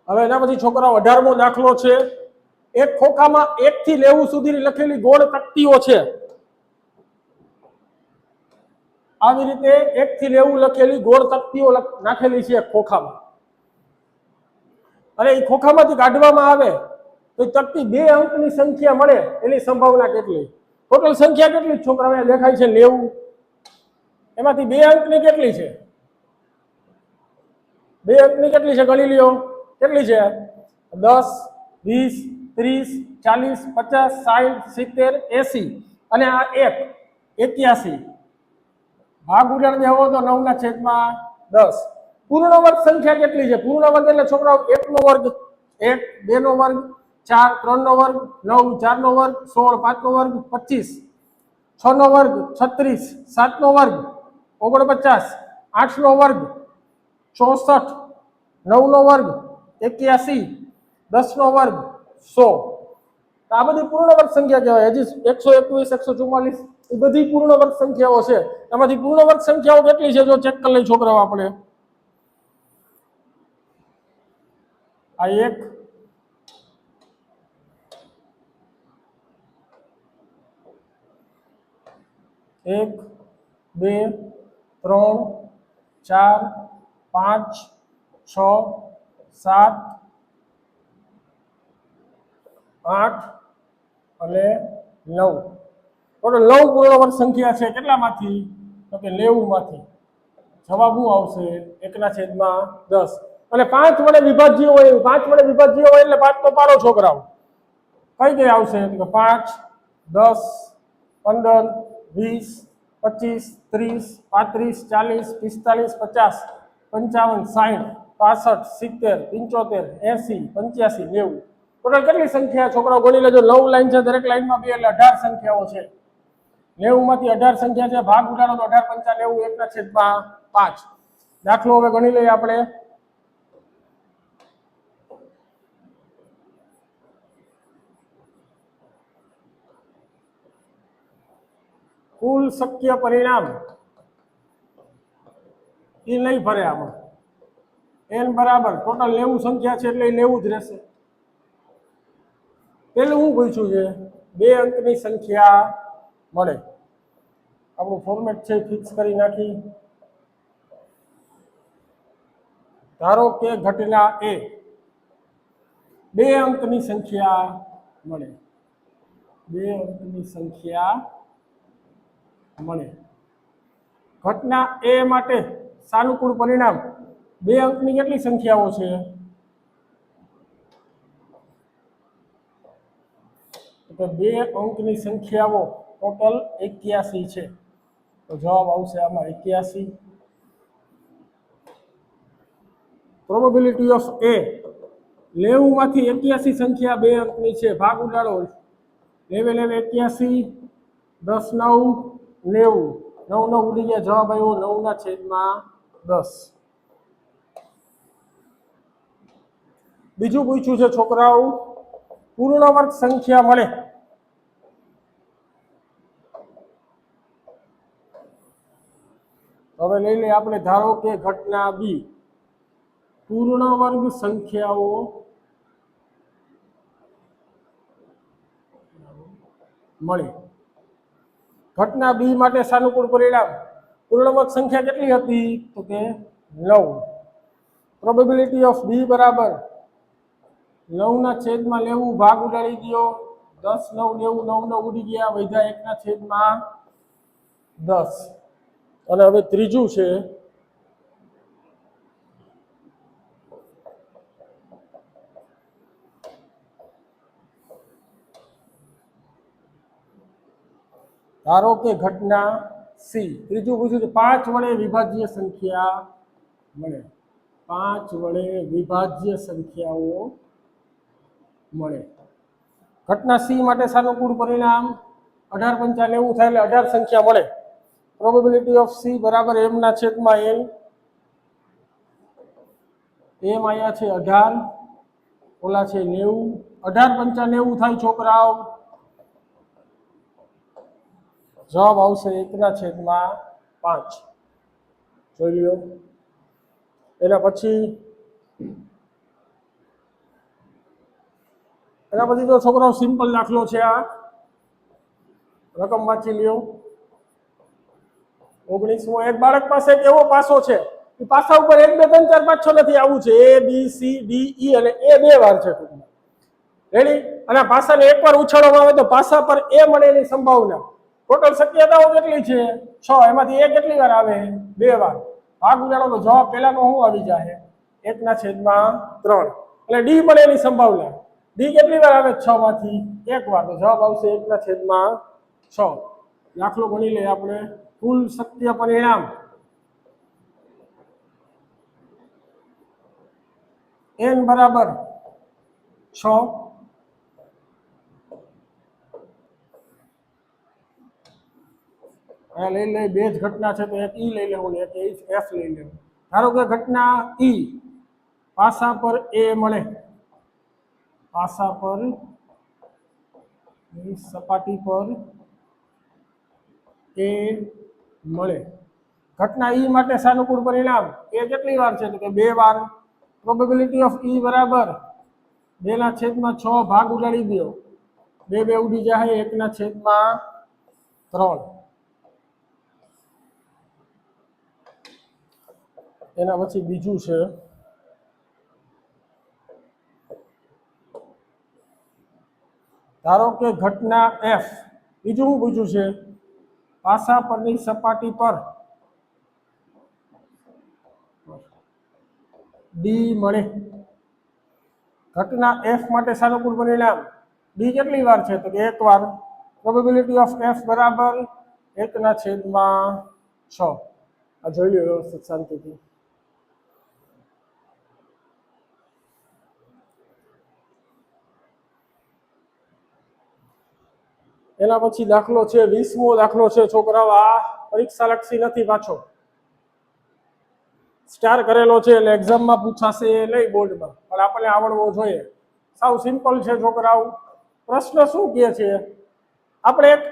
હવે એના પછી છોકરાઓ 18મો દાખલો છે। એક ખોખામાં 1 થી 90 સુધીની લખેલી ગોળ તકતીઓ છે। આવી રીતે 1 થી 90 લખેલી ગોળ તકતીઓ નાખેલી છે ખોખામાં, અને એ ખોખામાંથી કાઢવામાં આવે તો તકતી 2 અંકની સંખ્યા મળે એની સંભાવના કેટલી? ટોટલ સંખ્યા કેટલી છોકરાઓને દેખાય છે 90, એમાંથી 2 અંકની કેટલી છે? 2 અંકની કેટલી છે ગણી લ્યો, કેટલી છે? 10, 20, 30, 40, 50, 60, 70, 80 અને આ 1 81। ભાગ ઉડાડ દેવો તો 9/10। પૂર્ણ વર્ગ સંખ્યા કેટલી છે? પૂર્ણ વર્ગ એટલે છોકરાઓ 1 નો વર્ગ, 1, 2 નો વર્ગ, 4, 3 નો વર્ગ, 9, 4 નો વર્ગ, 16, 5 નો વર્ગ, 25, 6 નો વર્ગ, 36, 7 નો વર્ગ, 49, 8 નો વર્ગ, 64, 9 નો વર્ગ, 81, 10 નો વર્ગ, 100। આ બધી પૂર્ણ વર્ગ સંખ્યા કહેવાય। હજી 121, 144 એ બધી પૂર્ણ વર્ગ સંખ્યાઓ છે। એમાંથી પૂર્ણ વર્ગ સંખ્યાઓ કેટલી છે જો ચેક કરી લઈએ છોકરાઓ આપણે। આ 1, 1, 2, 3, 4, 5, 6, 7, 8 અને 9। ટોટલ 9 પૂર્ણ વર્ગ સંખ્યા છે। કેટલામાંથી? તો કે 90 માંથી। જવાબ શું આવશે? 1/10। અને 5 વડે વિભાજ્ય હોય, 5 વડે વિભાજ્ય હોય એટલે 5 નો પાડો છોકરાઓ કઈ કઈ આવશે? તો 5, 10, 15, 20, 25, 30, 35, 40, 45, 50, 55, 60, 65, 70, 75, 80, 85, 90। ટોટલ કેટલી સંખ્યા છોકરાઓ ગણી લેજો। 9 લાઈન છે, દરેક લાઈનમાં 2 એટલે 18 સંખ્યાઓ છે। 90 માંથી 18 સંખ્યા છે, ભાગ ઉડાડો તો 18 × 5 = 1/5। દાખલો હવે ગણી લઈએ આપણે। કુલ શક્ય પરિણામ એ નહીં ભરે આમાં। n બરાબર ટોટલ 90 સંખ્યા છે એટલે 90 જ રહેશે। પેલું હું પૂછ્યું છે 2 અંકની સંખ્યા મળે। આપણું ફોર્મેટ છે ફિક્સ કરી નાખી। ધારો કે ઘટના A 2 અંકની સંખ્યા મળે, 2 અંકની સંખ્યા મળે। ઘટના A માટે સાનુકૂળ પરિણામ 2 અંકની કેટલી સંખ્યાઓ છે? તો 2 અંકની સંખ્યાઓ ટોટલ 81 છે। તો જવાબ આવશે આમાં 81। પ્રોબેબિલિટી ઓફ A 90 માંથી 81 સંખ્યા 2 અંકની છે, ભાગ ઉડાડો 90 × 81, 10, 9, 90, 9 ઉડી ગયા, જવાબ આવ્યો 9/10। બીજું પૂછ્યું છે છોકરાઓ પૂર્ણ વર્ગ સંખ્યા મળે। હવે લઈ લઈએ આપણે, ધારો કે ઘટના B પૂર્ણ વર્ગ સંખ્યાઓ મળે। ઘટના B માટે સાનુકૂળ પરિણામ પૂર્ણ વર્ગ સંખ્યા કેટલી હતી? તો કે 9। પ્રોબેબિલિટી ઓફ B બરાબર 9/90 ભાગ ઉડાડી દો 10, 9, 90, 9 ઉડી ગયા, વધ્યા 1/10। અને હવે ત્રીજું છે ધારો કે ઘટના C ત્રીજું પૂછ્યું છે 5 વડે વિભાજ્ય સંખ્યા મળે। 5 વડે વિભાજ્ય સંખ્યાઓ મળે। ઘટના C માટે સાનુકૂળ પરિણામ 18 × 5 = 90 થાય એટલે 18 સંખ્યા મળે। પ્રોબેબિલિટી ઓફ C બરાબર m/n। m આયા છે 18, ઓલા છે 90, 18 × 5 = 90 થાય છોકરાઓ। જવાબ આવશે 1/5। જોઈ લ્યો। એના પછી એના પછી તો છોકરાઓ સિમ્પલ દાખલો છે, આ રકમ વાંચી લ્યો. 19મો. એક બાળક પાસે એક એવો પાસો છે, એ પાસા ઉપર 1 2 3 4 5 6 નથી, આવું છે A B C D E અને A 2 વાર છે ટૂંકમાં. રેડી? અને આ પાસાને એકવાર ઉછાળવામાં આવે તો પાસા પર A મળે એની સંભાવના ટોટલ શક્યતાઓ કેટલી છે? 6. એમાંથી A કેટલી વાર આવે? 2 વાર. ભાગ ઉડાડો તો જવાબ પહેલાનો શું આવી જાય? 1/3. એટલે D મળે એની સંભાવના D કેટલી વાર આવે? 6 માંથી 1 વાર. તો જવાબ આવશે 1/6. દાખલો ગણી લઈએ આપણે. કુલ સત્ય પરિણામ n બરાબર 6. લઈ લઈ, બે જ ઘટના છે તો એક E લઈ લેવું ને એક F લઈ લેવું. ધારો કે ઘટના E, પાસા પર A મળે, પાસા પર સપાટી પર A મળે. ઘટના E માટે સાનુકૂળ પરિણામ એ કેટલી વાર છે? તો કે 2 વાર. પ્રોબેબિલિટી ઓફ E બરાબર 2/6. ભાગ ઉડાડી દો, 2 2 ઉડી જાય, 1/3. એના પછી બીજું છે, ધારો કે ઘટના F, બીજું શું પૂછ્યું છે? પાસા પરની સપાટી પર D મળે. ઘટના F માટે સાનુકૂળ પરિણામ D કેટલી વાર છે? તો કે 1 વાર. પ્રોબેબિલિટી ઓફ F બરાબર 1/6. આ જોઈ લો વ્યવસ્થિત શાંતિથી. એના પછી દાખલો છે 20મો દાખલો છે છોકરાઓ. આ પરીક્ષા લક્ષી નથી, પાછો સ્ટાર કરેલો છે એટલે એક્ઝામમાં પૂછાશે નહીં, બોર્ડમાં, પણ આપણને આવડવો જોઈએ. સાવ સિમ્પલ છે છોકરાઓ. પ્રશ્ન શું કહે છે? આપણે એક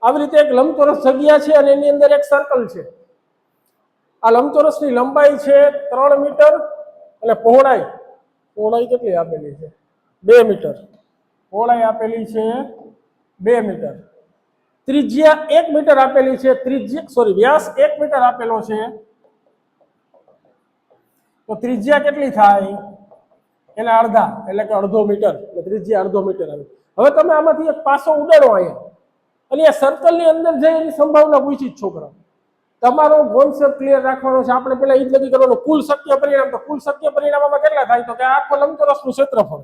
આવી રીતે એક લંબચોરસ જગ્યા છે અને એની અંદર એક સર્કલ છે. આ લંબચોરસની લંબાઈ છે 3 મીટર અને પહોળાઈ કેટલી આપેલી છે? 2 મીટર. પહોળાઈ આપેલી છે 2 મીટર. ત્રિજ્યા 1 મીટર આપેલી છે. વ્યાસ 1 મીટર આપેલો છે. તો ત્રિજ્યા કેટલી થાય? એના અડધા, એટલે કે અડધો મીટર. એટલે ત્રિજ્યા અડધો મીટર આવે. હવે તમે આમાંથી એક પાસો ઉડાડો અહીંયા, અને આ સર્કલની અંદર જાય એની સંભાવના પૂછી જ છોકરા. તમારો કોન્સેપ્ટ ક્લિયર રાખવાનો છે. આપણે પેલા એ જ નક્કી કરવાનું કુલ શક્ય પરિણામ. તો કુલ શક્ય પરિણામમાં કેટલા થાય? તો કે આખો લંબચોરસનું ક્ષેત્રફળ.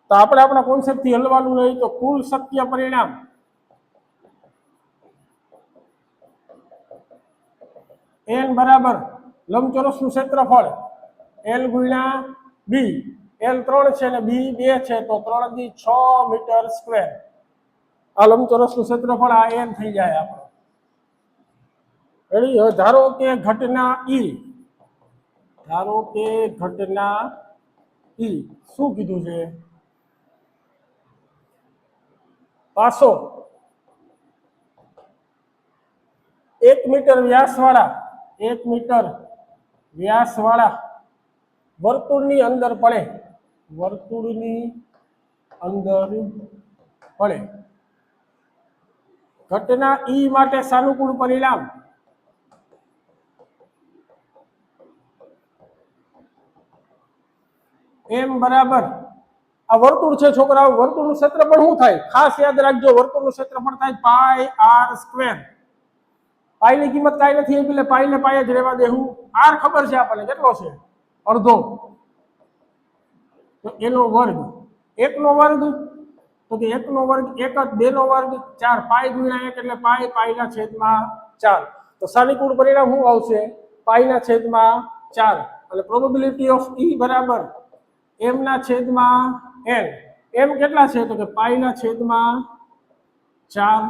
તો આપણે આપણા કોન્સેપ્ટ થી હલવાનું નહીં. તો કુલ શક્ય પરિણામ n બરાબર લંબચોરસનું ક્ષેત્રફળ L ગુણ્યા B. L 3 છે ને B 2 છે, તો 3 × 6 મીટર સ્ક્વેર. આ લંબચોરસનું ક્ષેત્રફળ આ n થઈ જાય આપણે. રેડી? હવે ધારો કે ઘટના E, શું કીધું છે? પાસો 1 મીટર વ્યાસવાળા વર્તુળની અંદર પડે. ઘટના E માટે સાનુકૂળ પરિણામ m બરાબર, આ વર્તુળ છે છોકરાઓ. વર્તુળનું ક્ષેત્રફળ શું થાય? ખાસ યાદ રાખજો, વર્તુળનું ક્ષેત્રફળ થાય πr². પાઈ ની કિંમત કાંઈ નથી એટલે પાઈ ને પાઈ જ રહેવા દેવું. r ખબર છે આપણને કેટલો છે? અડધો. તો એનો વર્ગ 1 નો વર્ગ, તો કે 1 નો વર્ગ 1 જ, 2 નો વર્ગ 4. પાઈ ગુણ્યા 1 એટલે પાઈ/4. તો સાનુકૂળ પરિણામ શું આવશે? π/4. અને પ્રોબેબિલિટી ઓફ E બરાબર m/n. m કેટલા છે? તો કે π/4.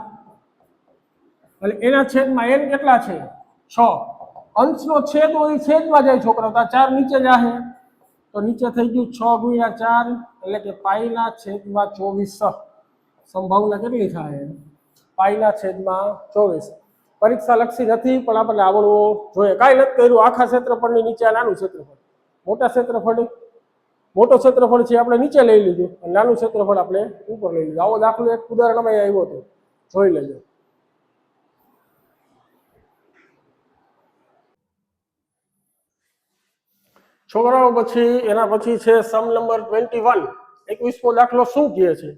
એટલે એના છેદમાં n કેટલા છે? 6. અંશનો છેદ હોય છેદમાં જાય છોકરા. તો 4 નીચે જાહે, તો નીચે થઈ ગયું 6 × 4 એટલે કે π/24. સંભાવના કેટલી થાય? π/24. પરીક્ષા લક્ષી નથી, પણ આપણને આવડવું જોઈએ. કાંઈ નથી કર્યું, આખા ક્ષેત્રફળની નીચે આ નાનું ક્ષેત્રફળ, મોટો ક્ષેત્રફળ છે આપણે નીચે લઈ લીધું અને નાનું ક્ષેત્રફળ આપણે ઉપર લઈ લીધું. આવો દાખલો એક ઉદાહરણમાં આવ્યો હતો, જોઈ લેજો. છોકરાઓ પછી એના પછી છે સમ નંબર 21. 21મો દાખલો શું કહે છે?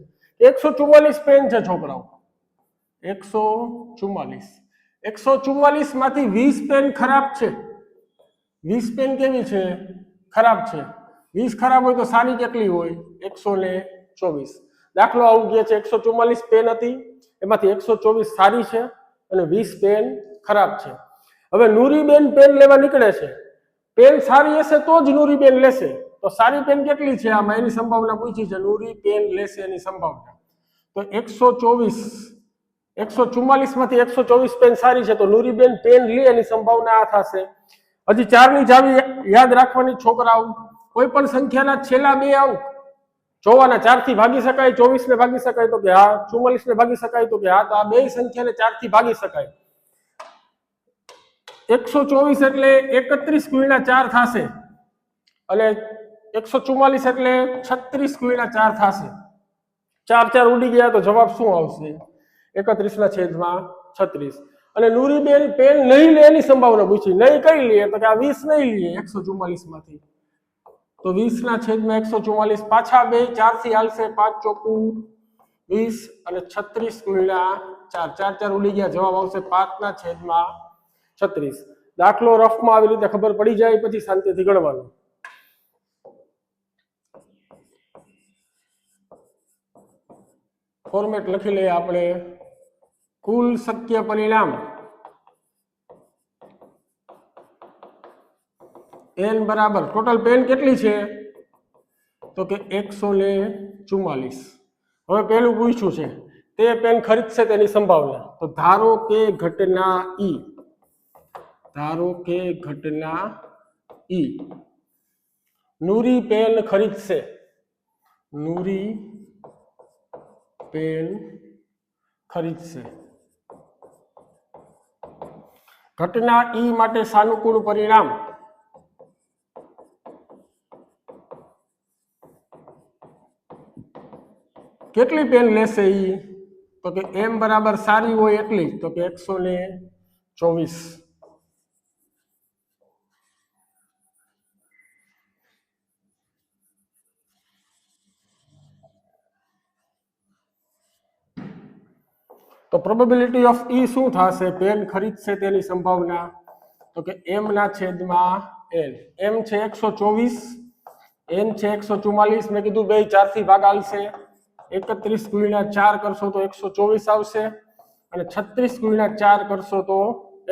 144 પેન છે છોકરાઓ, 144 માંથી 20 પેન ખરાબ છે. 20 પેન કેવી છે? ખરાબ છે. 20 ખરાબ હોય તો સારી કેટલી હોય? 124. દાખલો આવું કહે છે 144 પેન હતી, એમાંથી 124 સારી છે અને 20 પેન ખરાબ છે. હવે નૂરીબેન પેન લેવા નીકળે છે. પેન સારી હશે તો જ નૂરીબેન લેશે. તો સારી પેન કેટલી છે? આમાં એની સંભાવના પૂછી છે, નૂરી પેન લેશે એની સંભાવના. તો 144 માંથી 124 પેન સારી છે, તો નૂરીબેન પેન લે એની સંભાવના આ થશે. હજી 4 ની ચાવી યાદ રાખવાની છોકરાઓ. કોઈ પણ સંખ્યાના છેલ્લા 2 અંક જોવાના. 4 થી ભાગી શકાય, 24 ને ભાગી શકાય તો કે હા, 44 ને ભાગી શકાય તો કે હા. તો આ બે સંખ્યાને 4 થી ભાગી શકાય. 124 એટલે 31 ગુણ્યા 4 થશે અને 144 એટલે 36 ગુણ્યા 4 થશે. 4 ઉડી ગયા તો જવાબ શું આવશે? 31/36. અને નૂરીબેન પેન નહીં લે એની સંભાવના પૂછી. નહીં કઈ લે તો કે આ 20 નહીં લે 144 માંથી. તો 20/144 પાછા 2 4 થી હાલશે, 5 ચોકું 20 અને 36 ગુણ્યા 4. 4 ઉડી ગયા, જવાબ આવશે 5/36. દાખલો રફમાં આવી રીતે ખબર પડી જાય પછી શાંતિથી ગણવાનું. ફોર્મેટ લખી લઈએ આપણે. કુલ શક્ય પરિણામ n બરાબર ટોટલ પેન કેટલી છે? તો કે 144. હવે પેલું પૂછ્યું છે તે પેન ખરીદશે તેની સંભાવના. તો ધારો કે ઘટના ઈ નૂરી પેન ખરીદશે. ઘટના ઈ માટે સાનુકૂળ પરિણામ કેટલી પેન લેશે ઈ? તો કે m બરાબર સારી હોય એટલી, તો કે 124. તો પ્રોબેબિલિટી ઓફ ઈ શું થશે? પેન ખરીદશે તેની સંભાવના. તો કે m ના છેદમાં n. m છે 124, n છે 144. મેં કીધું બે 4 થી ભાગ આલશે. 31 ગુણ્યા 4 કરશો તો 124 આવશે અને 36 ગુણ્યા 4 કરશો તો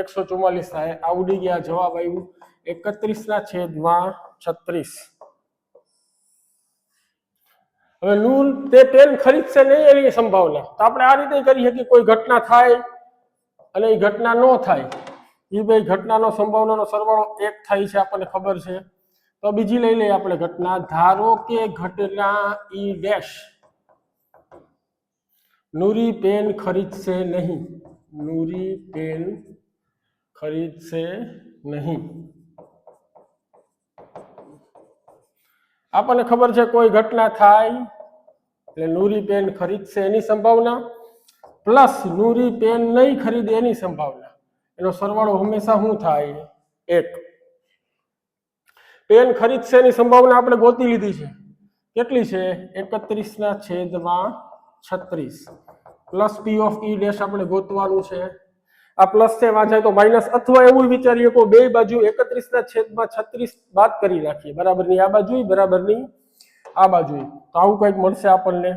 144 થાય. આ ઉડી ગયા, જવાબ આવ્યું 31/36. હવે નૂર તે પેન ખરીદશે નહીં એની સંભાવના. તો આપણે આ રીતે કરી શકીએ, કોઈ ઘટના થાય અને એ ઘટના ન થાય. એ બે ઘટનાનો સંભાવનાનો સરવાળો 1 થાય છે, આપણને ખબર છે. તો બીજી લઈ લઈએ આપણે ઘટના. ધારો કે ઘટના ઈ ડેશ નૂરી પેન ખરીદશે નહીં. આપણને ખબર છે કોઈ ઘટના થાય એટલે નૂરી પેન ખરીદશે એની સંભાવના પ્લસ નૂરી પેન નહીં ખરીદે એની સંભાવના. એનો સરવાળો હંમેશા શું થાય? 1. પેન ખરીદશે એની સંભાવના આપણે ગોતી લીધી છે. કેટલી છે? 31/36 plus P of E dash આપણે ગોતવાનું છે. આ પ્લસ છે, વાંચાય તો માઇનસ, અથવા એવું વિચારીએ કે બે બાજુ 31/36 બાદ કરી નાખીએ. બરાબરની આ બાજુ, બરાબરની આ બાજુ. તો આવું કંઈક મળશે આપણને.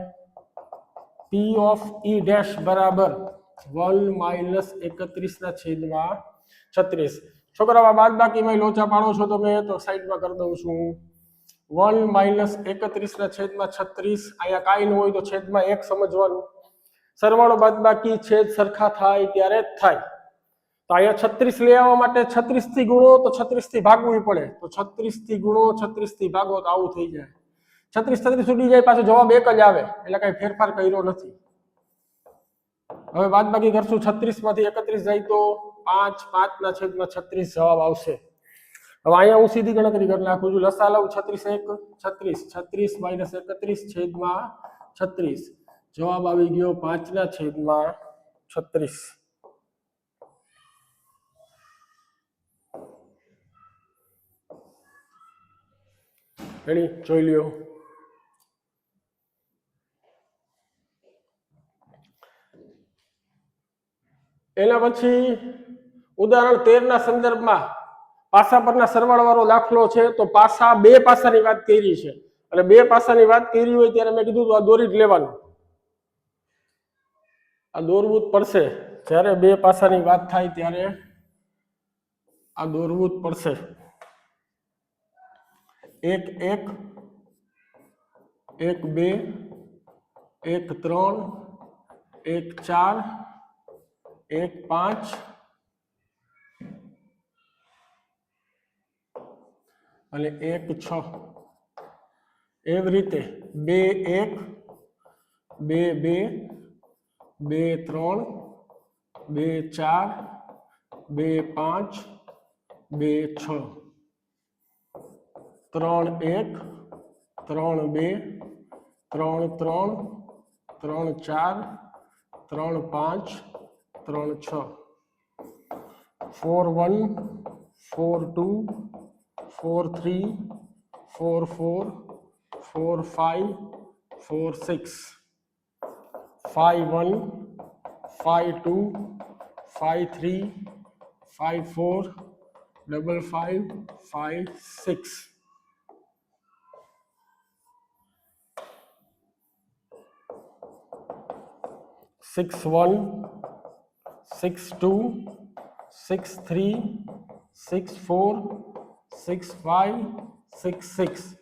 પી ઓફ ઈ ડેશ બરાબર 1 - 31/36. છોકરાઓ બાદ બાકીમાં લોચા પાડો છો તમે તો સાઈડમાં કરી દઉં છું. 1 - 31/36. અહીંયા કાંઈ ન હોય તો છેદમાં 1 સમજવાનું. સરવાળો બાદબાકી છેદ સરખા થાય ત્યારે જ થાય. તો અહીંયા 36 લઈ આવવા માટે 36 થી ગુણો તો 36 થી ભાગવું પડે. તો 36 થી ગુણો 36 થી ભાગો તો આવું થઈ જાય. 36 ઉડી જાય, પાછો જવાબ 1 જ આવે. એટલે કઈ ફેરફાર કર્યો નથી. હવે બાદબાકી કરશું 36 માંથી 31 જાય તો 5 5 ના છેદમાં 36 જવાબ આવશે. હવે અહીંયા હું સીધી ગણતરી કરી નાખું છું. લસા લઉં 36 1 36 36 માઇનસ 31 છેદમાં 36 જવાબ આવી ગયો 5 ના છેદમાં 36. રેડી જોઈ લ્યો. એના પછી ઉદાહરણ 13 ના સંદર્ભમાં પાસા પરના સરવાળો વાળો દાખલો છે. તો પાસા બે પાસાની વાત કરી છે અને બે પાસાની વાત કરી હોય ત્યારે મેં કીધું આ દોરી જ લેવાનું, આ દોરવું જ પડશે. જ્યારે બે પાસાની વાત થાય ત્યારે આ દોરવું જ પડશે. 1 1 1 2 1 3 1 4 1 5 અને 1 6. એવી રીતે 2 1 2 2 2 3 2 4 2 5 2 6 3 1 3 2 3 3 3 4 3 5 3 6 4 1 4 2 4 3 4 4 4 5 4 6 5 1 5 2 5 3 5 4 5 5 5 6 6 1 6 2 6 3 6 4 6 5 6 6.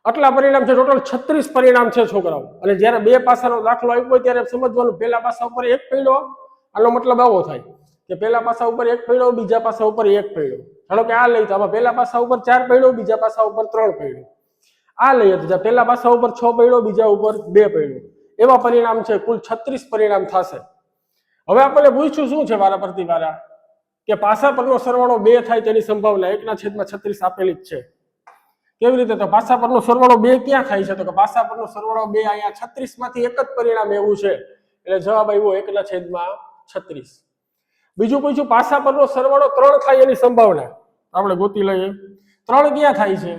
આટલા પરિણામ છે. ટોટલ 36 પરિણામ છે છોકરાઓ. અને જ્યારે બે પાસાનો દાખલો આપ્યો ત્યારે સમજવાનું પહેલા પાસા ઉપર એક પડ્યો, આનો મતલબ આવો થાય કે પહેલા પાસા ઉપર એક પડ્યો, બીજા પાસા ઉપર એક પડ્યો. ધારો કે આ લઈ તો આમાં પહેલા પાસા ઉપર 4 પડ્યો, બીજા પાસા ઉપર 3 પડ્યો. આ લઈએ તો પહેલા પાસા ઉપર 6 પડ્યો, બીજા ઉપર 2 પડ્યો. એવા પરિણામ છે. કુલ 36 પરિણામ થશે. હવે આપણે પૂછ્યું શું છે વારા પરથી વારા કે પાસા પરનો સરવાળો 2 થાય તેની સંભાવના 1/36 આપેલી જ છે. કેવી રીતે? તો પાસા પરનો સરવાળો 2 ક્યાં થાય છે? તો કે પાસા પરનો સરવાળો 2 અહીંયા 36 માંથી એક જ પરિણામ એવું છે એટલે જવાબ આવ્યો 1/36. બીજું પૂછ્યું પાસા પરનો સરવાળો 3 થાય એની સંભાવના. આપણે ગોતી લઈએ 3 ક્યાં થાય છે?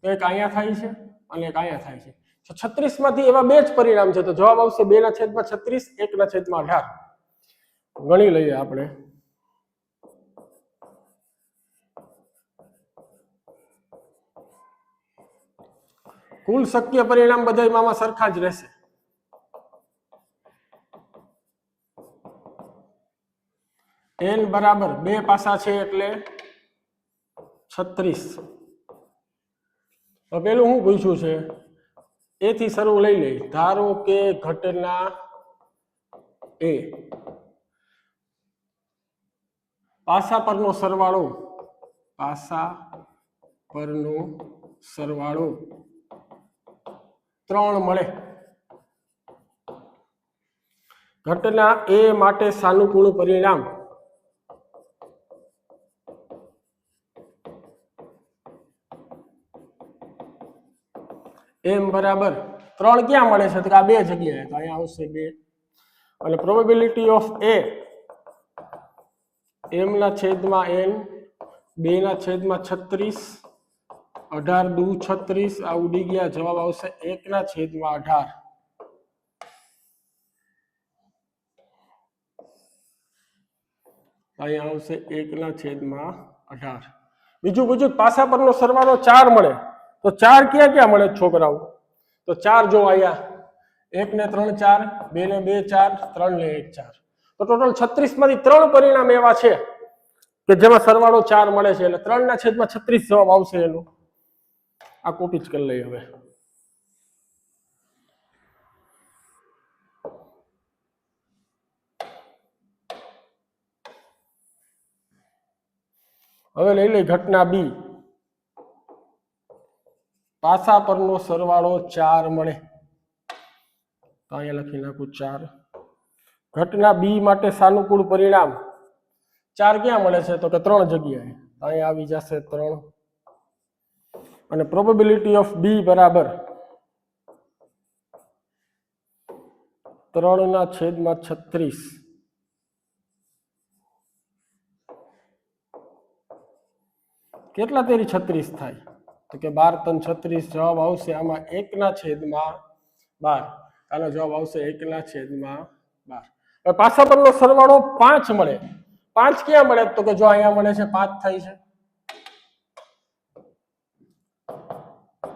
તો એક અહીંયા થાય છે અને એક અહીંયા થાય છે. 36 માંથી એવા બે જ પરિણામ છે તો જવાબ આવશે 2/36 1/18. ગણી લઈએ આપણે. કુલ શક્ય પરિણામ બધામાં સરખા જ રહેશે. n બરાબર બે પાસા છે એટલે 36. પેલું હું પૂછ્યું છે એ થી શરૂ લઈ લઈ. ધારો કે ઘટના એ પાસા પરનો સરવાળો 3 મળે. ઘટના એ માટે સાનુકૂળ પરિણામ m બરાબર 3 ક્યાં મળે છે? તો આ બે જગ્યાએ. તો અહીંયા આવશે 2. અને પ્રોબેબિલિટી ઓફ a m ના છેદમાં n 2/36 18 દુ 36 આ ઉડી ગયા. જવાબ આવશે 1/18. અહીંયા આવશે 1/18. બીજું પૂછ્યું પાસા પરનો સરવાળો 4 મળે તો 4 ક્યાં ક્યાં મળે છોકરાઓ? તો 4 જો અહીંયા 1 ને 3 4, 2 ને 2 4, 3 ને 1 4. તો ટોટલ 36 માંથી 3 પરિણામ એવા છે કે જેમાં સરવાળો 4 મળે છે એટલે 3/36 જવાબ આવશે એનો. આ કોપી જ કરી લઈએ. હવે લઈ લઈ ઘટના બી. પાસા પરનો સરવાળો 4 મળે. તો અહીંયા લખી નાખું 4. ઘટના બી માટે સાનુકૂળ પરિણામ 4 ક્યાં મળે છે? તો કે 3 જગ્યાએ. અહીંયા આવી જશે 3 અને પ્રોબેબિલિટી ઓફ બી બરાબર 3/36. કેટલા તેરી 36 થાય? તો કે 12×3 = 36. જવાબ આવશે આમાં 1/12. આનો જવાબ આવશે 1/12. હવે પાસા પરનો સરવાળો 5 મળે. 5 ક્યાં મળે? તો કે જો અહીંયા મળે છે 5 થાય છે,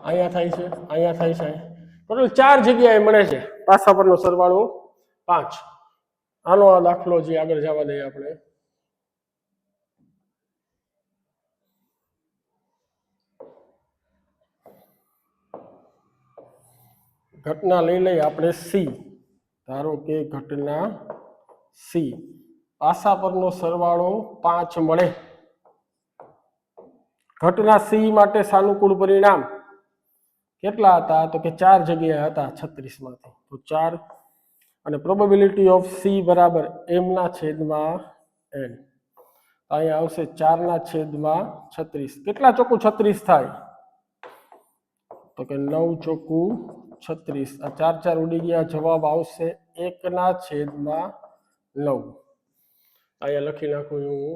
અહીંયા થાય છે, અહીંયા થાય છે, ટોટલ 4 જગ્યાએ મળે છે પાસા પરનો સરવાળો 5. આનો આ દાખલો જે આગળ જવા દઈએ આપણે. ઘટના લઈ લઈએ આપણે સી. ધારો કે ઘટના સી, પાસા પરનો સરવાળો 5 મળે. ઘટના સી માટે સાનુકૂળ પરિણામ કેટલા હતા? તો કે 4 જગ્યાએ હતા 36 માંથી. તો 4 અને પ્રોબેબિલિટી ઓફ સી બરાબર m/n. અહીંયા આવશે 4/36. કેટલા ચોખ્ખું 36 થાય? તો કે 9 ચોખ્ખું 36. આ 4 4 ઉડી ગયા. જવાબ આવશે 1/9. અહીંયા લખી નાખું હું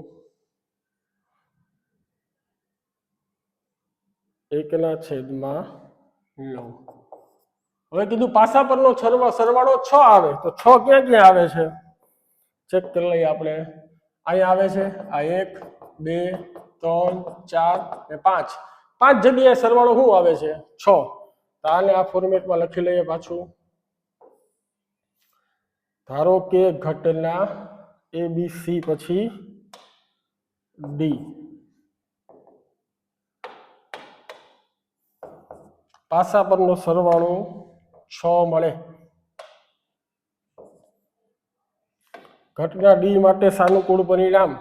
1/9. હવે કીધું પાસા પરનો સરવાળો 6 આવે. તો 6 ક્યાં ક્યાં આવે છે? ચેક કરી લઈએ આપણે. અહીંયા આવે છે આ 1 2 3 4 ને 5. 5 જગ્યાએ સરવાળો શું આવે છે? 6. તો આને આ ફોર્મેટમાં લખી લઈએ પાછું. ધારો કે ઘટના ABC પછી ડી, પાસા પરનો સરવાળો 6 મળે. ઘટના ડી માટે સાનુકૂળ પરિણામ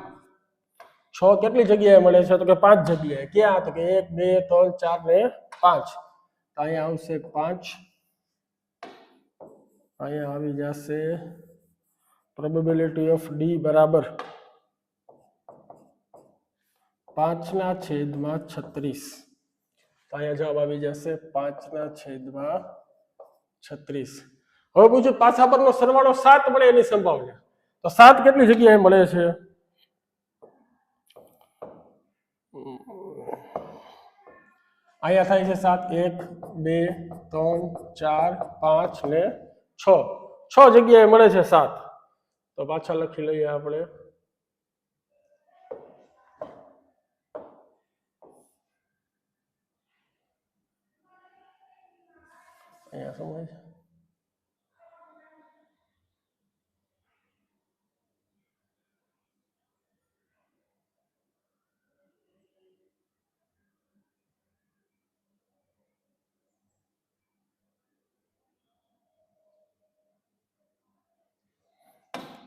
6 કેટલી જગ્યાએ મળે છે? તો કે 5 જગ્યાએ. ક્યાં? તો કે 1 2 3 4 ને 5. તો અહીંયા આવશે 5. અહીંયા આવી જશે પ્રોબેબિલિટી ઓફ ડી બરાબર 5/36. તો અહીંયા જવાબ આવી જશે 5/36. હવે પૂછ્યું પાસા પરનો સરવાળો 7 મળે એની સંભાવના. તો 7 કેટલી જગ્યાએ મળે છે? અહીંયા થાય છે 7 1 2 3 4 5 ને 6. 6 જગ્યાએ મળે છે 7. તો પાછા લખી લઈએ આપણે. અહીંયા સમજ.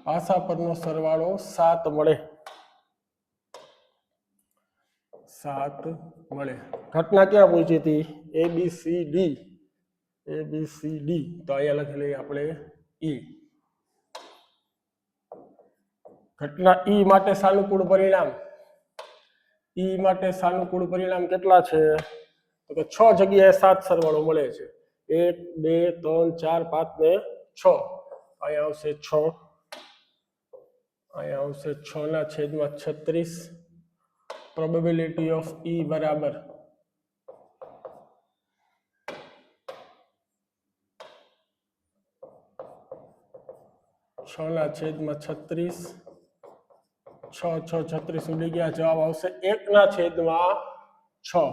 પાસા પરનો સરવાળો 7 મળે. 7 મળે. ઘટના ક્યાં પહોંચી હતી? ABCD. તો અહીંયા લખી લઈએ આપણે ઈ. ઘટના ઈ માટે સાનુકૂળ પરિણામ. ઈ માટે સાનુકૂળ પરિણામ કેટલા છે? તો કે 6 જગ્યાએ 7 સરવાળો મળે છે. 1 2 3 4 5 ને 6. અહીંયા આવશે 6. અહીંયા આવશે 6/36. પ્રોબેબિલિટી ઓફ ઈ બરાબર 6/36. 6 6 36 ઉડી ગયા. જવાબ આવશે 1/6.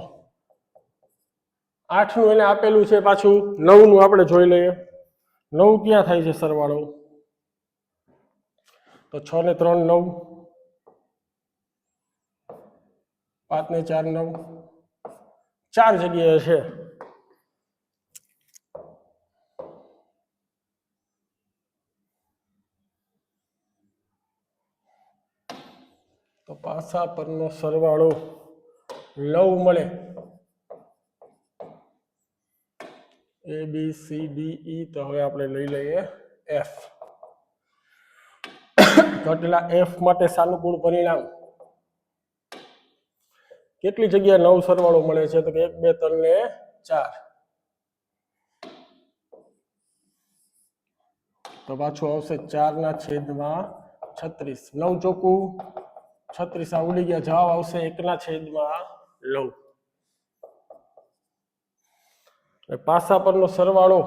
8 નું એને આપેલું છે પાછું. 9 નું આપણે જોઈ લઈએ. 9 ક્યાં થાય છે સરવાળો? તો 6 ને 3 9, 5 ને 4 9. 4 જગ્યાએ છે. તો પાસા પરનો સરવાળો 9 મળે. ABCDE. તો હવે આપણે લઈ લઈએ F. ઘટના એફ માટે સાનુકૂળ પરિણામ કેટલી જગ્યાએ 9 સરવાળો મળે છે તો કે 1 2 3 ને 4 તો પાછું આવશે 4/36 9 ચોકું 36 આ ઉડી ગયા જવાબ આવશે 1/9 પાસા પરનો સરવાળો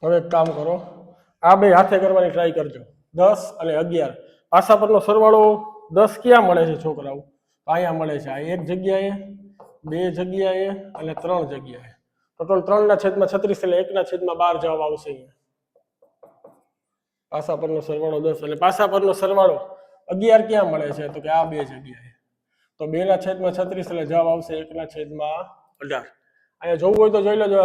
હવે એક કામ કરો આ બે હાથે કરવાની ટ્રાય કરજો 10 અને 11 પાસા પરનો સરવાળો 10 ક્યાં મળે છે છોકરાઓ અહીંયા મળે છે આ એક જગ્યાએ બે જગ્યાએ અને 3 જગ્યાએ ટોટલ 3/36 એટલે 1/12 જવાબ આવશે અહીંયા પાસા પરનો સરવાળો 10 અને પાસા પરનો સરવાળો 11 ક્યાં મળે છે તો કે આ બે જગ્યાએ તો 2/36 એટલે જવાબ આવશે 1/18 અહીંયા જોવું હોય તો જોઈ લેજો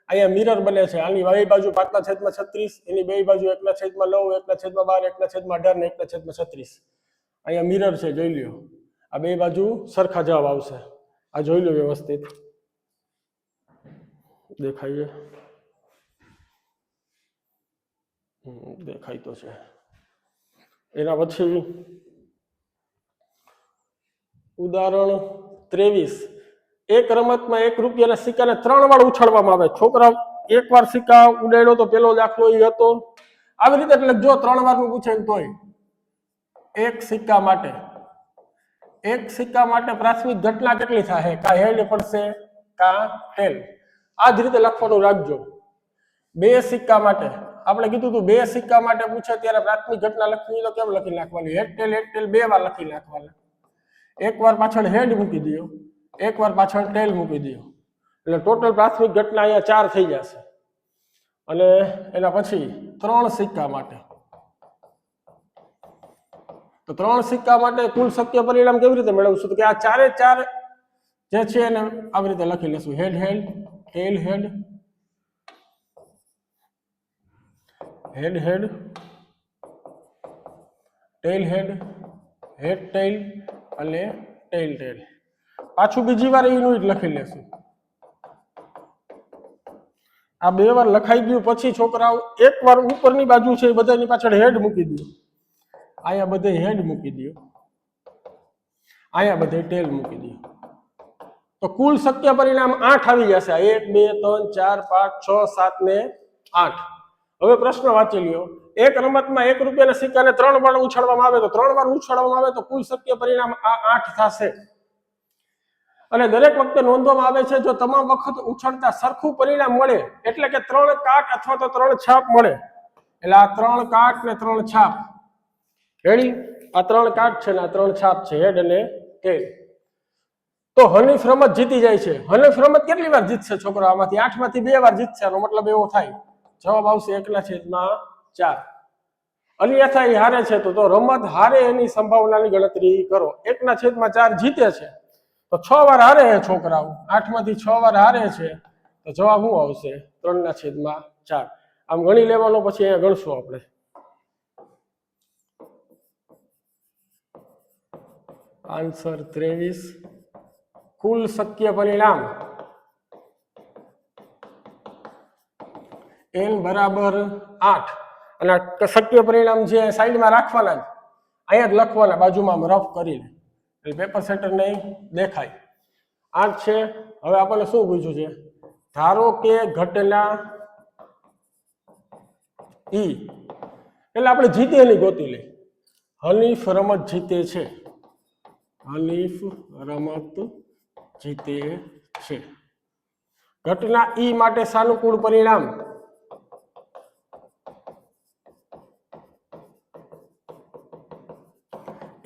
અહીંયા મિરર બને છે આની વાય બાજુ 5/36 એની બે બાજુ 1/9 1/12 1/18 ને 1/36 અહીંયા મિરર છે જોઈ લ્યો આ બે બાજુ સરખા જવાબ આવશે આ જોઈ લો વ્યવસ્થિત દેખાય દેખાય તો છે એના પછી ઉદાહરણ 23 એક રમતમાં 1 રૂપિયાના સિક્કાને 3 વાર ઉછાળવામાં આવે છોકરા એકવાર સિક્કા ઉડાડ્યો તો પેલો દાખલો એ હતો આવી રીતે એટલે જો 3 વાર નું પૂછે તોય એક સિક્કા માટે પ્રાથમિક ઘટના કેટલી થાય કા હેડ પડશે કા ટેલ આ જ રીતે લખવાનું રાખજો બે સિક્કા માટે આપણે કીધું હતું બે સિક્કા માટે પૂછે ત્યારે પ્રાથમિક ઘટના લખવી તો કેમ લખી નાખવાની હેડ ટેલ બે વાર લખી નાખવાના એક વાર પાછળ હેડ મૂકી દો એક વાર પાછળ ટેલ મૂકી દો એટલે ટોટલ પ્રાથમિક ઘટના અહીંયા 4 થઈ જશે અને એના પછી 3 સિક્કા માટે તો 3 સિક્કા માટે કુલ શક્ય પરિણામ કેવી રીતે મેળવશું તો કે આ 4 જે છે એને આવી રીતે લખી લેશું હેડ ટેલ હેડ ટેલ અને ટેલ પાછું બીજી વાર યુનિટ લખી લેશું આ બે વાર લખાઈ ગયું પછી છોકરાઓ એક વાર ઉપરની બાજુ છે એ બધાની પાછળ હેડ મૂકી દો અહીંયા બધે હેડ મૂકી દો અહીંયા બધે ટેલ મૂકી દો તો કુલ શક્ય પરિણામ 8 આવી જશે 1 2 3 4 5 6 7 ને 8 હવે પ્રશ્ન વાંચી લ્યો એક રમતમાં 1 રૂપિયાના સિક્કાને 3 વાર ઉછાળવામાં આવે તો 3 વાર ઉછાળવામાં આવે તો કુલ શક્ય પરિણામ આ 8 થશે અને દરેક વખતે નોંધવામાં આવે છે જો તમામ વખત ઉછળતા સરખું પરિણામ મળે એટલે કે 3 કાટ અથવા તો 3 છાપ મળે એટલે આ 3 કાટ ને 3 છાપ રેડી આ 3 કાટ છે ને આ 3 છાપ છે હેડ અને ટેલ તો હનીફ રમત જીતી જાય છે હનીફ રમત કેટલી વાર જીતશે છોકરો આમાંથી 8 માંથી 2 વાર જીતશે આનો મતલબ એવો થાય જવાબ આવશે 1/4 અન્યથા એ હારે છે તો રમત હારે એની સંભાવનાની ગણતરી કરો 1/4 જીતે છે તો 6 વાર હારે છે છોકરાઓ 8 માંથી 6 વાર હારે છે તો જવાબ શું આવશે 3/4 આમ ગણી લેવાનો પછી અહીંયા ગણશું આપણે આન્સર 23 કુલ શક્ય પરિણામ n બરાબર 8 અને શક્ય પરિણામ જે સાઈડમાં રાખવાના અહીંયા જ લખવાના બાજુમાં રફ કરીને એટલે પેપર સેટર નહીં દેખાય 8 છે હવે આપણને શું પૂછ્યું છે ધારો કે ઘટના ઈ એટલે આપણે જીતે એની ગોતી લઈ હનીફ રમત જીતે છે હનીફ રમત જીતે છે ઘટના ઈ માટે સાનુકૂળ પરિણામ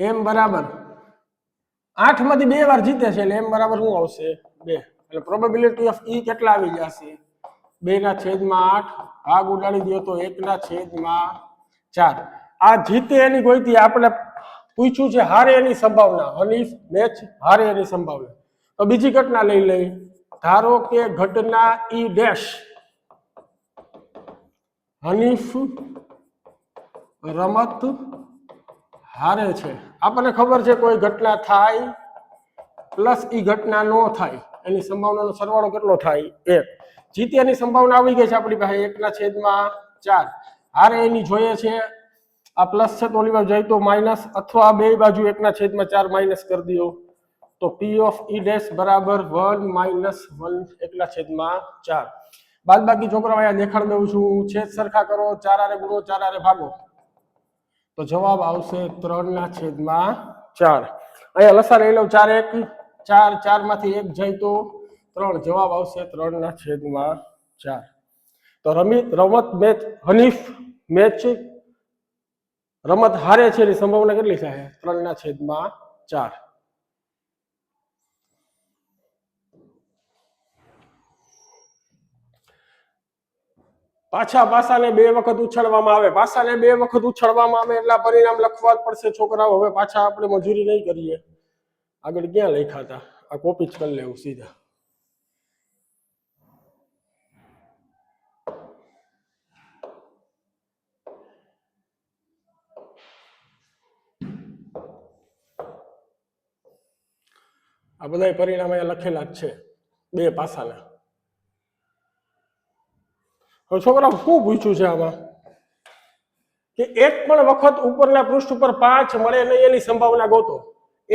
m બરાબર 8 માંથી 2 વાર જીતે છે એટલે m બરાબર શું આવશે 2 એટલે પ્રોબેબિલિટી ઓફ ઈ કેટલા આવી જશે 2/8 ભાગ ઉડાડી દો તો 1/4 આ જીતે એની ગોઈતી આપણે પૂછ્યું છે હારે એની સંભાવના હનીફ મેચ હારે એની સંભાવના તો બીજી ઘટના લઈ લઈ ધારો કે ઘટના ઈ ડેશ હનીફ રમત હારે છે આપણને ખબર છે કોઈ ઘટના થાય પ્લસ ઈ ઘટના નો થાય એની સંભાવનાનો સરવાળો કેટલો થાય 1 જીત્યાની સંભાવના આવી ગઈ છે આપણી પાસે 1/4. હારે એની જોઈએ છે આ પ્લસ છે તો ઓલી બાજુ જાય તો માઇનસ, અથવા બે બાજુ 1/4 માઇનસ કરી દો તો P ઓફ E ડેશ બરાબર 1 - 1 1/4. બાદ બાકી છોકરાઓ અહીંયા દેખાડી દઉં છું, છેદ સરખા કરો, 4 હારે ગુણો, 4 હારે ભાગો તો જવાબ આવશે 3/4. અહીંયા લસા લઈ લઉં, 4 1 4, 4 માંથી 1 જાય તો 3, જવાબ આવશે 3/4. તો રમત મેચ હનીફ મેચ રમત હારે છે એની સંભાવના કેટલી થાય? 3/4. પાછા પાસાને 2 વખત ઉછાળવામાં આવે. પાસાને 2 વખત ઉછાળવામાં આવે એટલે પરિણામ લખવા જ પડશે છોકરાઓ. હવે પાછા આપણે મજૂરી નહીં કરીએ. આગળ ક્યાં લખ્યા હતા? આ કોપી જ કરી લેવું સીધા. આ બધા પરિણામ અહીંયા લખેલા જ છે 2 પાસાના. હવે છોકરા શું પૂછ્યું છે આમાં કે એક પણ વખત ઉપરના પૃષ્ઠ ઉપર 5 મળે નહીં એની સંભાવના ગોતો.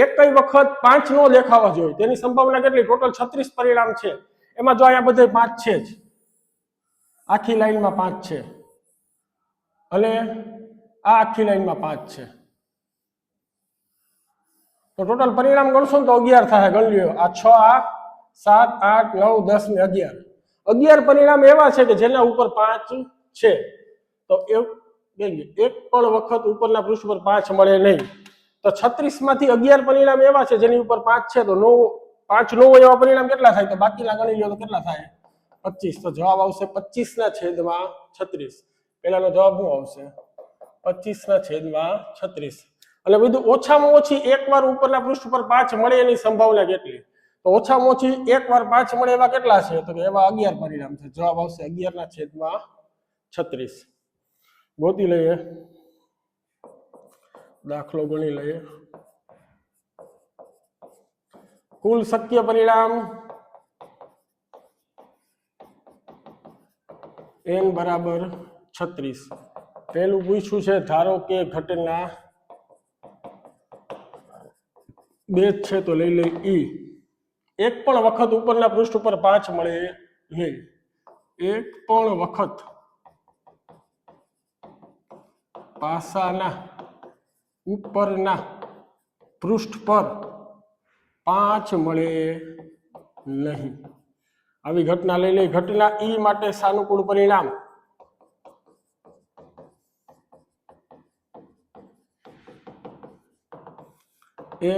એક કઈ વખત 5 નો દેખાવા જોઈએ તેની સંભાવના કેટલી? ટોટલ 36 પરિણામ છે. એમાં જો અહીંયા બધે 5 છે જ, આખી લાઈનમાં 5 છે અને આ આખી લાઈનમાં 5 છે. તો ટોટલ પરિણામ ગણશો ને તો 11 થાય. ગણ લ્યો, આ 6, આ 7, 8, 9, 10 ને 11. 11 પરિણામ એવા છે કે જેના ઉપર 5 છે. તો એક પણ વખત ઉપરના પૃષ્ઠ પર 5 મળે નહીં. તો 36 માંથી 11 પરિણામ એવા છે જેની ઉપર 5 છે. તો 5 નો હોય એવા પરિણામ કેટલા થાય? તો બાકીના ગણી લ્યો તો કેટલા થાય? 25. તો જવાબ આવશે 25/36. પહેલાનો જવાબ શું આવશે? 25/36. એટલે બધું ઓછામાં ઓછી એકવાર ઉપરના પૃષ્ઠ પર 5 મળે એની સંભાવના કેટલી? તો ઓછામાં ઓછી એકવાર 5 મળે એવા કેટલા છે? તો એવા 11 પરિણામ છે. જવાબ આવશે 11/36. ગોતી લઈએ, દાખલો ગણી લઈએ. કુલ શક્ય પરિણામ n બરાબર 36. પહેલું પૂછ્યું છે ધારો કે ઘટના 2 છે તો લઈ લઈ ઈ. એક પણ વખત ઉપરના પૃષ્ઠ ઉપર 5 મળે નહીં. એક પણ વખત પાસાના ઉપરના પૃષ્ઠ પર 5 મળે નહીં. આવી ઘટના લઈ લઈ. ઘટના ઈ માટે સાનુકૂળ પરિણામ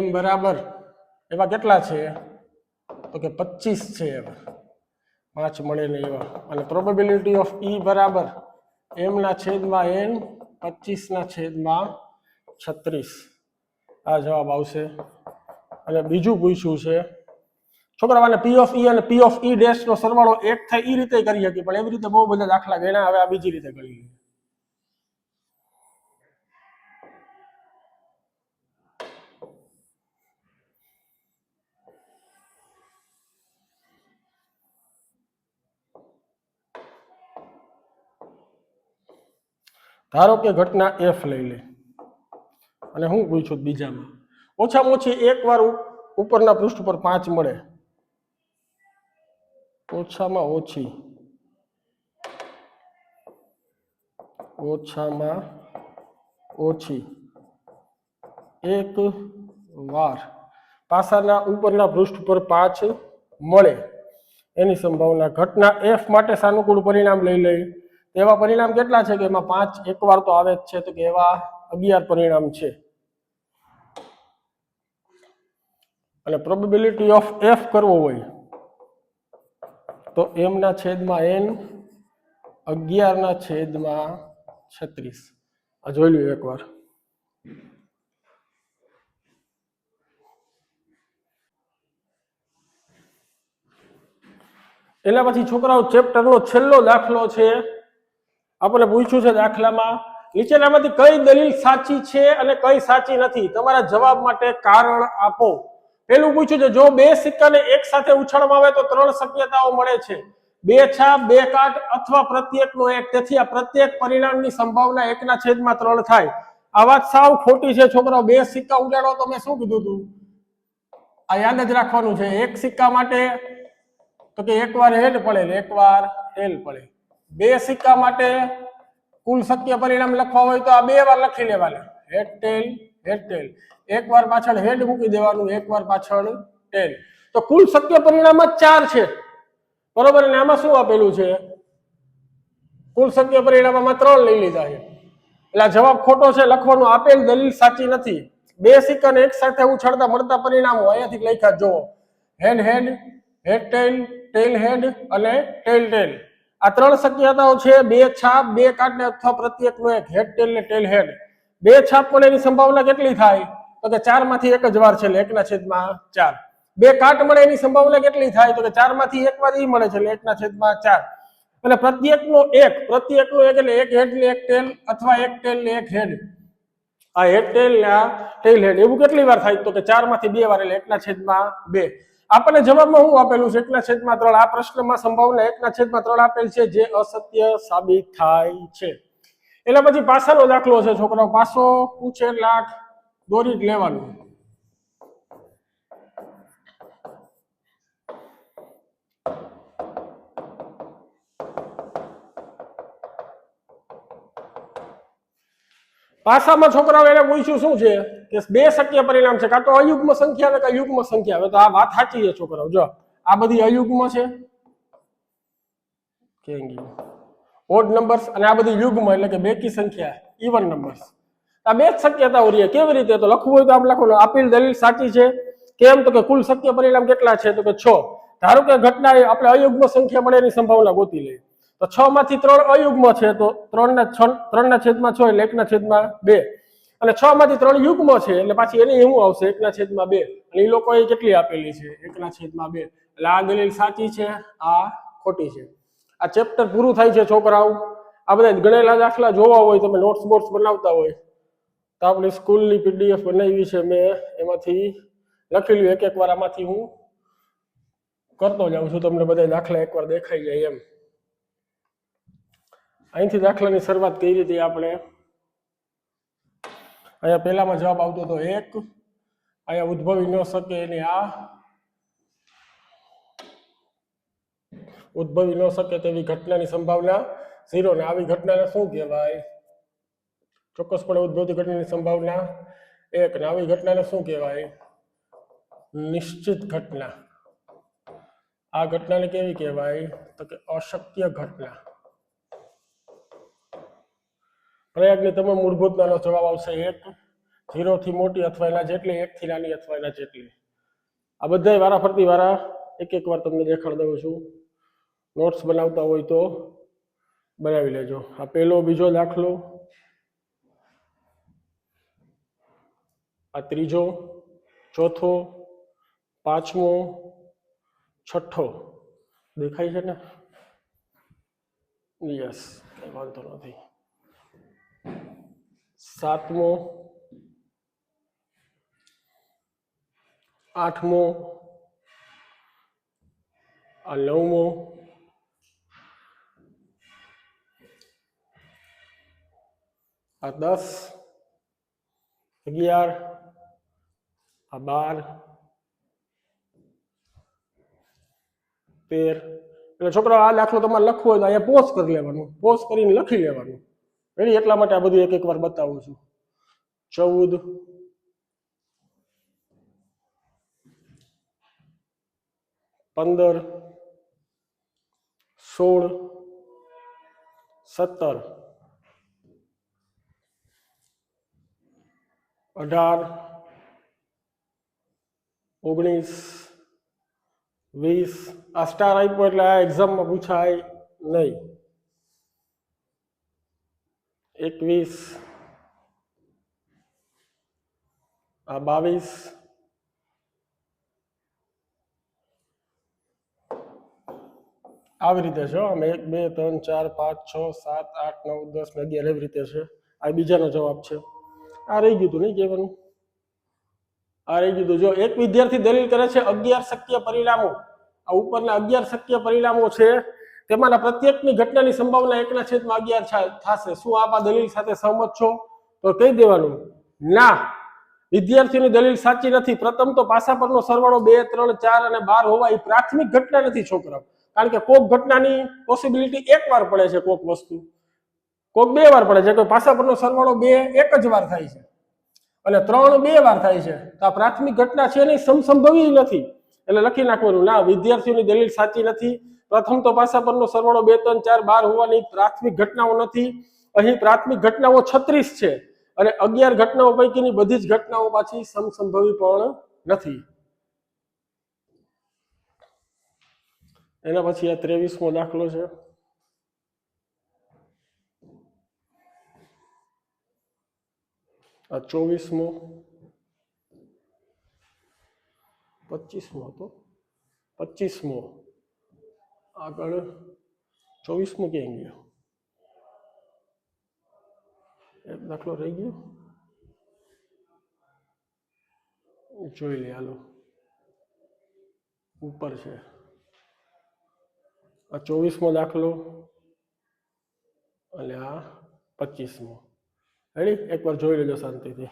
m બરાબર એવા કેટલા છે? તો કે 25 છે. એવા 5 મળે નહીં એવા. અને પ્રોબેબિલિટી ઓફ E બરાબર m/n 25/36. આ જવાબ આવશે. અને બીજું પૂછ્યું છે છોકરાઓને P ઓફ E અને P ઓફ E ડેશ નો સરવાળો 1 થાય એ રીતે કરી શકીએ, પણ એવી રીતે બહુ બધા દાખલા ગણ્યા. હવે આ બીજી રીતે કરી લઈએ. ધારો કે ઘટના F લઈ લે અને હું પૂછું બીજામાં ઓછામાં ઓછી એકવાર ઉપરના પૃષ્ઠ પર 5 મળે. ઓછામાં ઓછી એક વાર પાસાના ઉપરના પૃષ્ઠ પર 5 મળે એની સંભાવના. ઘટના F માટે સાનુકૂળ પરિણામ લઈ લઈ. એવા પરિણામ કેટલા છે કે એમાં 5 એકવાર તો આવે જ છે? તો કે એવા 11 પરિણામ છે. અને પ્રોબેબિલિટી ઓફ F કરવો હોય તો m/n 11/36. આ જોઈ લ્યો એકવાર. એના પછી છોકરાઓ ચેપ્ટરનો છેલ્લો દાખલો છે. આપણે પૂછ્યું છે દાખલામાં નીચેનામાંથી કઈ દલીલ સાચી છે અને કઈ સાચી નથી? તમારા જવાબ માટે કારણ આપો. પેલું પૂછ્યું છે જો 2 સિક્કાને એક સાથે ઉછાળવામાં આવે તો 3 શક્યતાઓ મળે છે. બે છાપ, બે કાટ અથવા પ્રત્યેકનો એક. તેથી આ પ્રત્યેક પરિણામની સંભાવના 1/3 થાય. આ વાત સાવ ખોટી છે છોકરાઓ. બે સિક્કા ઉડાડો તો મેં શું કીધું હતું? આ યાદ જ રાખવાનું છે. એક સિક્કા માટે તો કે એકવાર હેડ પડે, એકવાર ટેલ પડે. બે સિક્કા માટે કુલ શક્ય પરિણામ લખવા હોય તો આ 2 વાર લખી લેવાના, હેડ ટેલ, હેડ ટેલ. એકવાર પાછળ હેડ મૂકી દેવાનું, એકવાર પાછળ ટેલ. તો કુલ શક્ય પરિણામ જ 4 છે, બરોબર. અને આમાં શું આપેલું છે? કુલ શક્ય પરિણામમાં 3 લઈ લીધા છે, એટલે આ જવાબ ખોટો છે. લખવાનું આપેલ દલીલ સાચી નથી. બે સિક્કાને એક સાથે ઉછળતા મળતા પરિણામો અહીંયાથી લખ્યા જોવો. હેડ હેડ, હેડ ટેલ, ટેલ હેડ અને ટેલ ટેલ. આ 3 શક્યતાઓ છે. બે છાપ, બે કાટ ને અથવા પ્રત્યેકનો એક. હેડ ટેલ ને ટેલ હેડ. બે છાપ પણ એની સંભાવના કેટલી થાય? તો કે 4 માંથી એક જ વાર છે, એટલે 1/4. બે કાટ મળે એની સંભાવના કેટલી થાય? તો કે 4 માંથી એક વાર ઈ મળે છે, એટલે 1/4. અને પ્રત્યેકનો એક એટલે એક હેડ ને એક ટેલ અથવા એક ટેલ ને એક હેડ. આ હેડ ટેલ ને આ ટેલ હેડ, એવું કેટલી વાર થાય? તો કે 4 માંથી 2 વાર, એટલે 1/2. આપણને જવાબમાં શું આપેલું છે? 1/3. આ પ્રશ્નમાં સંભાવના 1/3 આપેલ છે, જે અસત્ય સાબિત થાય છે. એટલે પછી પાસાનો દાખલો છે છોકરાઓ. પાસો પૂછે લાખ દોરી જ લેવાનું. પાસામાં છોકરાઓ એને પૂછ્યું શું છે કે બે શક્ય પરિણામ છે, કાં તો અયુગ્મ સંખ્યા આવે કાં યુગ્મ સંખ્યા આવે. તો આ વાત સાચી છે છોકરાઓ. જો આ બધી અયુગ્મ છે, ઓડ નંબર્સ, અને આ બધી યુગ્મ એટલે કે બેકી સંખ્યા, ઇવન નંબર્સ. આ બે જ શક્યતાઓ રહી. કેવી રીતે? તો લખવું હોય તો આમ લખવાનું, આપેલ દલીલ સાચી છે. કેમ? તો કે કુલ શક્ય પરિણામ કેટલા છે? તો કે 6. ધારો કે ઘટના આપણે અયુગ્મ સંખ્યા મળે એની સંભાવના ગોતી લઈએ. તો 6 માંથી 3 અયુગ્મ છે, તો 3/6 એટલે 1/2. અને 6 માંથી 3 યુગ્મ છે, એટલે પાછી એની શું આવશે? 1/2. અને એ લોકોએ કેટલી આપેલી છે? 1/2. એટલે આ દલીલ સાચી છે, આ ખોટી છે. આ ચેપ્ટર પૂરું થાય છે છોકરાઓ. આ બધા ગણેલા દાખલા જોવા હોય, તમે નોટ્સ બોટ્સ બનાવતા હોય તો આપણી સ્કૂલની પીડીએફ બનાવી છે મેં, એમાંથી લખેલું. એક વાર આમાંથી હું કરતો જાઉં છું, તમને બધા દાખલા એકવાર દેખાઈ જાય એમ. અહીંથી દાખલાની શરૂઆત કરી હતી આપણે. અહીંયા પહેલામાં જવાબ આવતો હતો 1. અહીંયા ઉદ્ભવી ન શકે એની આ ઉદ્ભવી ન શકે તેવી ઘટનાની સંભાવના 0. ને આવી ઘટનાને શું કહેવાય? ચોક્કસપણે ઉદ્ભવતી ઘટનાની સંભાવના 1. ને આવી ઘટનાને શું કહેવાય? નિશ્ચિત ઘટના. આ ઘટનાને કેવી કહેવાય? તો કે અશક્ય ઘટના. પ્રયાગની તમામ મૂળભૂતતાનો જવાબ આવશે 1. 0 થી મોટી અથવા એના જેટલી, 1 થી નાની અથવા એના જેટલી. આ બધા વારાફરતી વારા એક વાર તમને દેખાડ દઉં છું. નોટ્સ બનાવતા હોય તો બનાવી લેજો. આ પહેલો, બીજો દાખલો, આ ત્રીજો, ચોથો, પાંચમો, છઠ્ઠો. દેખાય છે ને? યસ, કઈ વાંધો નથી. સાતમો, આઠમો, આ નવમો, આ 10, 11, આ 12, 13. એટલે છોકરા આ દાખલો તમારે લખવો હોય તો અહીંયા પોઝ કરી લેવાનું, પોઝ કરીને લખી લેવાનું. રેડી? એટલા માટે આ બધું એક વાર બતાવું છું. 14, 15, 16, 17, 18, 19, 20. આ સ્ટાર આપ્યો એટલે આ એક્ઝામમાં પૂછાય નહીં. 21, આ 22, આવી રીતે છે. આમ 1, 2, 3, 4, 5, 6, 7, 8, 9, 10 ને 11 એવી રીતે છે. આ બીજાનો જવાબ છે. આ રહી ગયું હતું નહીં કહેવાનું. આ રહી ગયું. જો એક વિદ્યાર્થી દલીલ કરે છે 11 શક્ય પરિણામો. આ ઉપરના 11 શક્ય પરિણામો છે તેમાંના પ્રત્યેકની ઘટનાની સંભાવના 1/11 થશે. શું આપ આ દલીલ સાથે સહમત છો? તો કહી દેવાનું ના, વિદ્યાર્થીની દલીલ સાચી નથી. પ્રથમ તો પાસા પરનો સરવાળો 2, 3, 4 અને 12 હોવા એ પ્રાથમિક ઘટના નથી છોકરાઓ. કારણ કે કોક ઘટનાની પોસિબિલિટી એક વાર પડે છે, કોક વસ્તુ કોક 2 વાર પડે છે. તો પાસા પરનો સરવાળો 2 એક જ વાર થાય છે અને 3 2 વાર થાય છે. તો આ પ્રાથમિક ઘટના છે નહીં, સમસંભવી નથી. એટલે લખી નાખવાનું ના, વિદ્યાર્થીઓની દલીલ સાચી નથી. પ્રથમ તો પાસા પરનો સરવાળો 2, 3, 4, 12 હોવાની પ્રાથમિક ઘટનાઓ નથી. અહીં પ્રાથમિક ઘટનાઓ 36 છે અને 11 ઘટનાઓ પૈકીની બધી જ ઘટનાઓ પાછી સમસંભવી પણ નથી. એના પછી આ 23મો દાખલો છે. આ 24મો, 25મો હતો, 25મો, આગળ 24મો ક્યાં ગયો? એક દાખલો રહી ગયો, જોઈ લે હાલો. ઉપર છે આ 24મો દાખલો અને આ 25મો. રેડી? એકવાર જોઈ લેજો શાંતિથી.